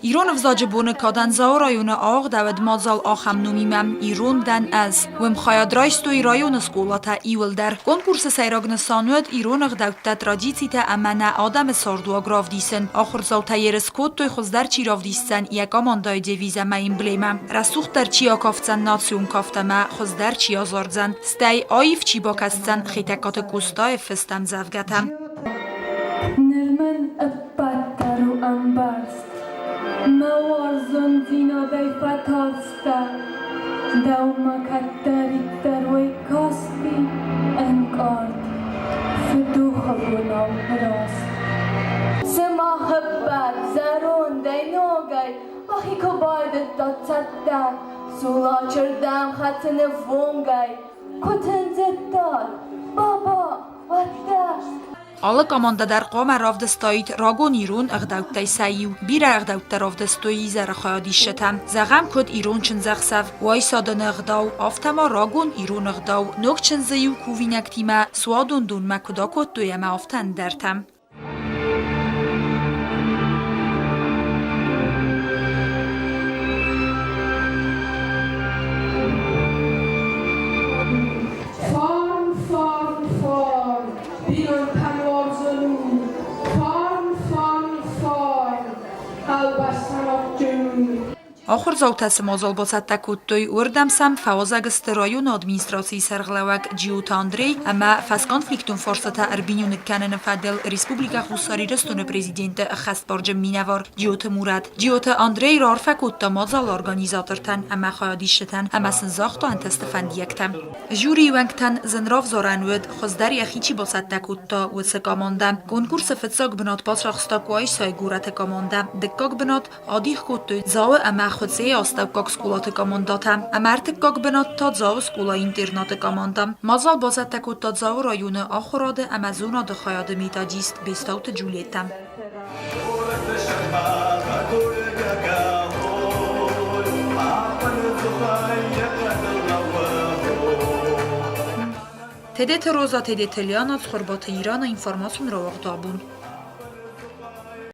ایران وزاج بونه کادن زاو رایون آغ دود مازال آخم نومیمم ایران دن از وم خیاد رایستوی رایون سکولاتا ایول در کنکورس سیراغن سانوید ایران اغدوت تراجیتی تا امنه آدم ساردوا گراف دیسن آخر زاو تایرس کود توی خوزدر چی راف دیستن یکا ماندای دیویزه ما این بلیمم رسوخ در چیا کافتن ناسیون کافتمه خوزدر چیا زاردزن ستی آیف چی باکستن خیتکات کوستای فستم زفگتم نرمن ابتر و انبرست موازن زینا دی فتاستا دوما کتری تروی کاستی انکارد فتوخ گناه راست سما حبت زرون دی نوگی وحی که باید دادتر سولا چردم خطن فونگی کتن زدار بابا وقت Alla komanda در قام رافدستایت راگون ایرون اغدوتای سایو بیر اغدوت رافدستوی زر خیادی شتم زغم کد ایرون چن زغسف وای سادن اغداو آفتما راگون ایرون اغداو نوک چن زیو کووینکتیما سوادون دون مکدا کد دویم آفتن درتم آخر زاوتاس مازال باسد تکوتوی اردم سم فوازگست رایون ادمینستراسی سرغلوک جیوت آندری اما فاس کنفلیکتون فرصتا اربینیون کنن فدل ریسپوبلیکا خوصاری رستون پرزیدنت خست بارج مینوار جیوت مورد جیوت آندری رار فکوتا مازال ارگانیزاترتن اما خیادیشتن اما سنزاختو انتست فندیکتم جوری ونگتن زنراف زارنود خوزدر یخیچی باسد تکوتا و سکامانده کنکورس فتساق بنات پاسراخستاکوای سایگورت کامانده دکاک بنات آدیخ کوتو زاو اما خودسی آستوکاک سکولات کامانداتم امرتکاک بنات تا زاو سکولا اینترنات کاماندم مازال بازد تکوت تا زاو رایون آخراده امازونا دخیاد میتاجیست بیستاوت جولیتم تدت روزا تدت لیانات خربات ایران اینفرماسیون رو وقت آبون